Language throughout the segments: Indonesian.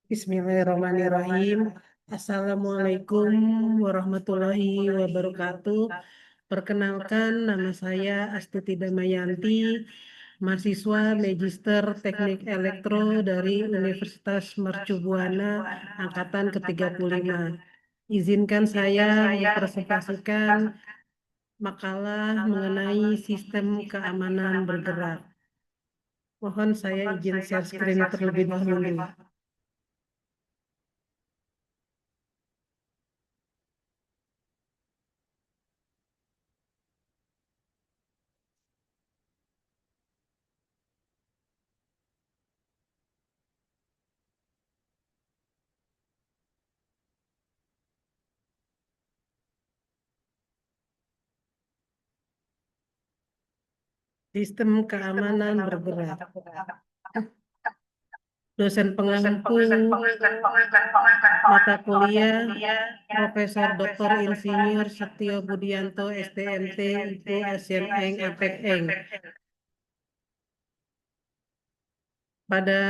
Bismillahirrahmanirrahim. Assalamualaikum warahmatullahi wabarakatuh. Perkenalkan, nama saya Astuti Damayanti, mahasiswa Magister Teknik Elektro dari Universitas Mercu Buana, Angkatan ke-35. Izinkan saya mempresentasikan makalah mengenai sistem keamanan bergerak. Mohon saya izin share screen terlebih dahulu. Sistem keamanan bergerak. Dosen pengampu mata kuliah Profesor Dr. Insinyur Setio Budianto STMT IPU Asian Eng Apek Eng. Pada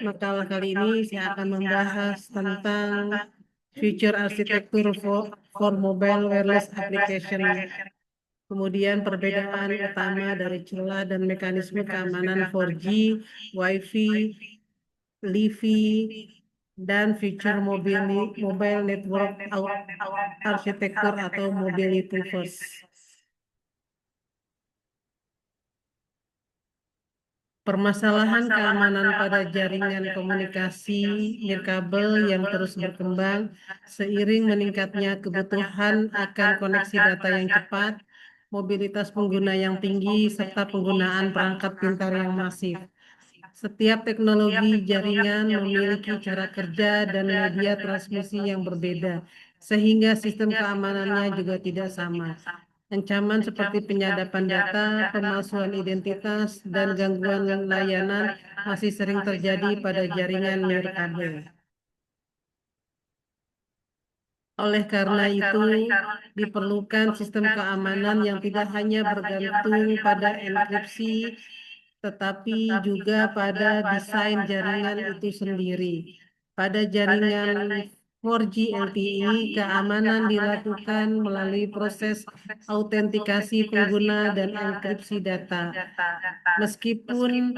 makalah kali ini saya akan membahas tentang future architecture for mobile wireless application. Kemudian perbedaan utama dari celah dan mekanisme keamanan 4G, Wi-Fi, LiFi, dan future mobile network architecture atau mobility first. Permasalahan keamanan pada jaringan komunikasi nirkabel yang terus berkembang seiring meningkatnya kebutuhan akan koneksi data yang cepat, mobilitas pengguna yang tinggi, serta penggunaan perangkat pintar yang masif. Setiap teknologi jaringan memiliki cara kerja dan media transmisi yang berbeda, sehingga sistem keamanannya juga tidak sama. Ancaman seperti penyadapan data, pemalsuan identitas, dan gangguan layanan masih sering terjadi pada jaringan nirkabel. Oleh karena itu, diperlukan sistem keamanan yang tidak hanya bergantung pada enkripsi, tetapi juga pada desain jaringan itu sendiri. Pada jaringan 4G LTE, keamanan dilakukan melalui proses autentikasi pengguna dan enkripsi data. Meskipun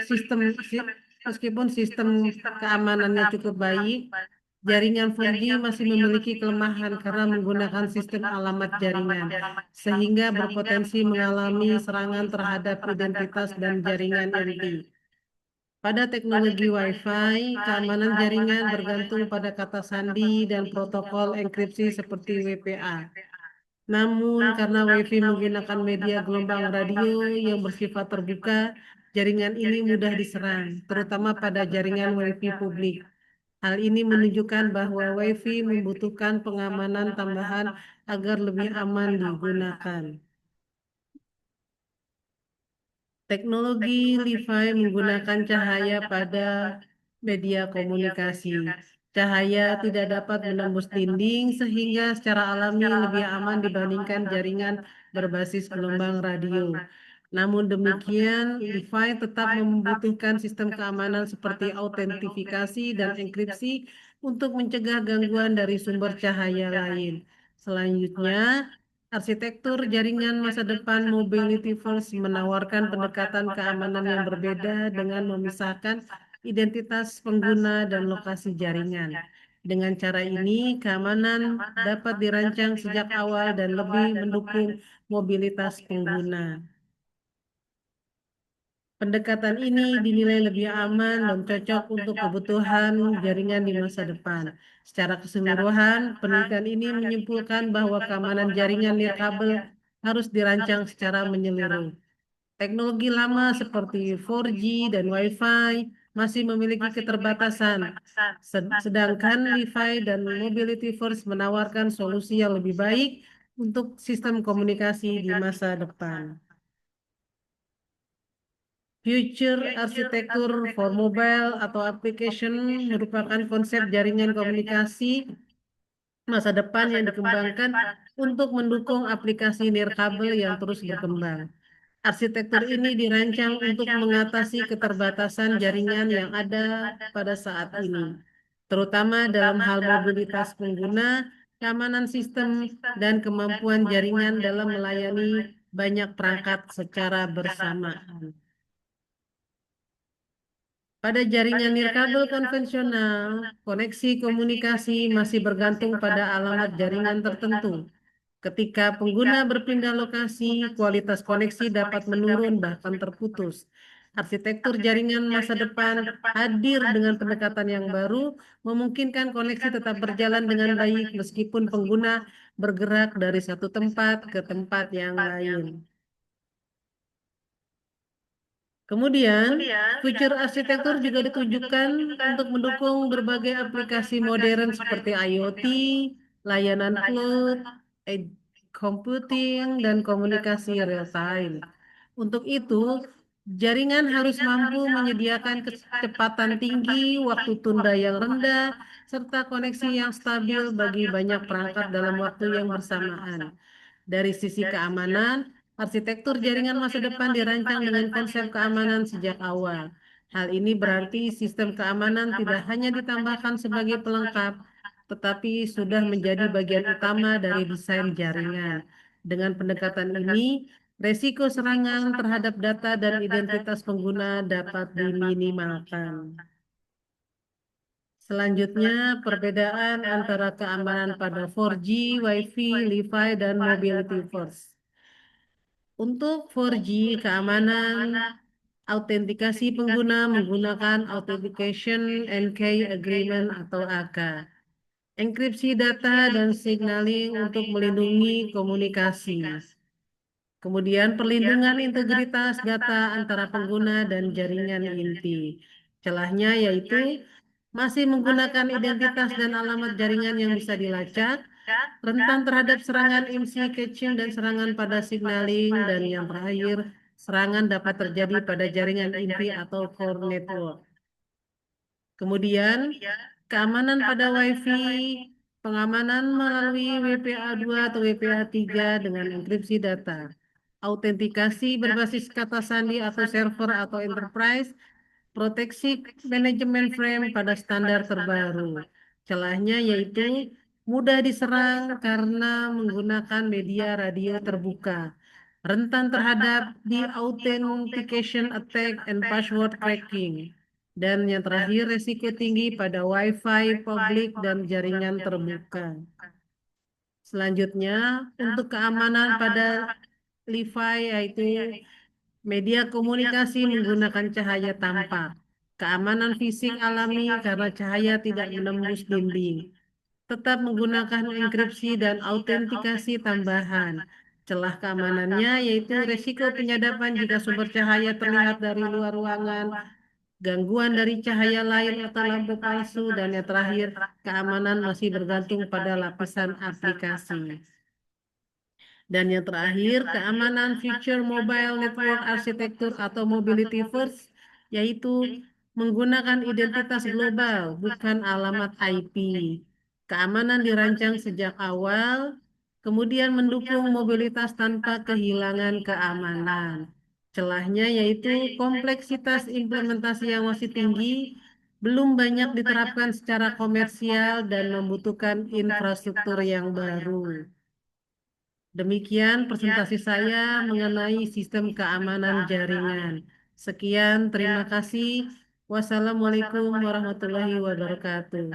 sistem meskipun sistem keamanannya cukup baik, jaringan 4G masih memiliki kelemahan karena menggunakan sistem alamat jaringan, sehingga berpotensi mengalami serangan terhadap identitas dan jaringan inti. Pada teknologi Wi-Fi, keamanan jaringan bergantung pada kata sandi dan protokol enkripsi seperti WPA. Namun, karena Wi-Fi menggunakan media gelombang radio yang bersifat terbuka, jaringan ini mudah diserang, terutama pada jaringan Wi-Fi publik. Hal ini menunjukkan bahwa Wi-Fi membutuhkan pengamanan tambahan agar lebih aman digunakan. Teknologi LiFi menggunakan cahaya pada media komunikasi. Cahaya tidak dapat menembus dinding sehingga secara alami lebih aman dibandingkan jaringan berbasis gelombang radio. Namun demikian, LiFi tetap membutuhkan sistem keamanan seperti autentifikasi dan enkripsi untuk mencegah gangguan dari sumber cahaya lain. Selanjutnya, arsitektur jaringan masa depan Mobility First menawarkan pendekatan keamanan yang berbeda dengan memisahkan identitas pengguna dan lokasi jaringan. Dengan cara ini, keamanan dapat dirancang sejak awal dan lebih mendukung mobilitas pengguna. Pendekatan ini dinilai lebih aman dan cocok untuk kebutuhan jaringan di masa depan. Secara keseluruhan, penelitian ini menyimpulkan bahwa keamanan jaringan nirkabel harus dirancang secara menyeluruh. Teknologi lama seperti 4G dan Wi-Fi masih memiliki keterbatasan, sedangkan Li-Fi dan Mobility First menawarkan solusi yang lebih baik untuk sistem komunikasi di masa depan. Future Architecture for Mobile atau Application merupakan konsep jaringan komunikasi masa depan yang dikembangkan untuk mendukung aplikasi nirkabel yang terus berkembang. Arsitektur ini dirancang untuk mengatasi keterbatasan jaringan yang ada pada saat ini, terutama dalam hal mobilitas pengguna, keamanan sistem, dan kemampuan jaringan dalam melayani banyak perangkat secara bersamaan. Pada jaringan nirkabel konvensional, koneksi komunikasi masih bergantung pada alamat jaringan tertentu. Ketika pengguna berpindah lokasi, kualitas koneksi dapat menurun bahkan terputus. Arsitektur jaringan masa depan hadir dengan pendekatan yang baru, memungkinkan koneksi tetap berjalan dengan baik meskipun pengguna bergerak dari satu tempat ke tempat yang lain. Kemudian, fitur arsitektur juga ditujukan untuk mendukung berbagai aplikasi modern seperti IoT, layanan cloud, edge computing, dan komunikasi real-time. Untuk itu, jaringan harus mampu menyediakan kecepatan tinggi, waktu tunda yang rendah, serta koneksi yang stabil bagi banyak perangkat dalam waktu yang bersamaan. Dari sisi keamanan, arsitektur jaringan masa depan dirancang dengan konsep keamanan sejak awal. Hal ini berarti sistem keamanan tidak hanya ditambahkan sebagai pelengkap, tetapi sudah menjadi bagian utama dari desain jaringan. Dengan pendekatan ini, resiko serangan terhadap data dan identitas pengguna dapat diminimalkan. Selanjutnya, perbedaan antara keamanan pada 4G, Wi-Fi, Li-Fi, dan Mobility First. Untuk 4G, keamanan autentikasi pengguna menggunakan Authentication and Key Agreement atau AK. Enkripsi data dan signaling untuk melindungi komunikasi. Kemudian perlindungan integritas data antara pengguna dan jaringan inti. Celahnya yaitu masih menggunakan identitas dan alamat jaringan yang bisa dilacak, rentan terhadap serangan IMSI, caching, dan serangan pada signaling, dan yang terakhir, serangan dapat terjadi pada jaringan inti atau core network. Kemudian, keamanan pada Wi-Fi, pengamanan melalui WPA2 atau WPA3 dengan enkripsi data, autentikasi berbasis kata sandi atau server atau enterprise, proteksi manajemen frame pada standar terbaru. Celahnya yaitu mudah diserang karena menggunakan media radio terbuka, rentan terhadap authentication attack and password cracking, dan yang terakhir resiko tinggi pada Wi-Fi publik dan jaringan terbuka. Selanjutnya, untuk keamanan pada Li-Fi yaitu media komunikasi menggunakan cahaya tampak. Keamanan fisik alami karena cahaya tidak menembus dinding. Tetap menggunakan enkripsi dan autentikasi tambahan. Celah keamanannya yaitu resiko penyadapan jika sumber cahaya terlihat dari luar ruangan, gangguan dari cahaya lain atau lampu palsu, dan yang terakhir, keamanan masih bergantung pada lapisan aplikasi. Dan yang terakhir, keamanan Future Mobile Network Architecture atau Mobility First, yaitu menggunakan identitas global, bukan alamat IP. Keamanan dirancang sejak awal, kemudian mendukung mobilitas tanpa kehilangan keamanan. Celahnya yaitu kompleksitas implementasi yang masih tinggi, belum banyak diterapkan secara komersial dan membutuhkan infrastruktur yang baru. Demikian presentasi saya mengenai sistem keamanan jaringan. Sekian, terima kasih. Wassalamualaikum warahmatullahi wabarakatuh.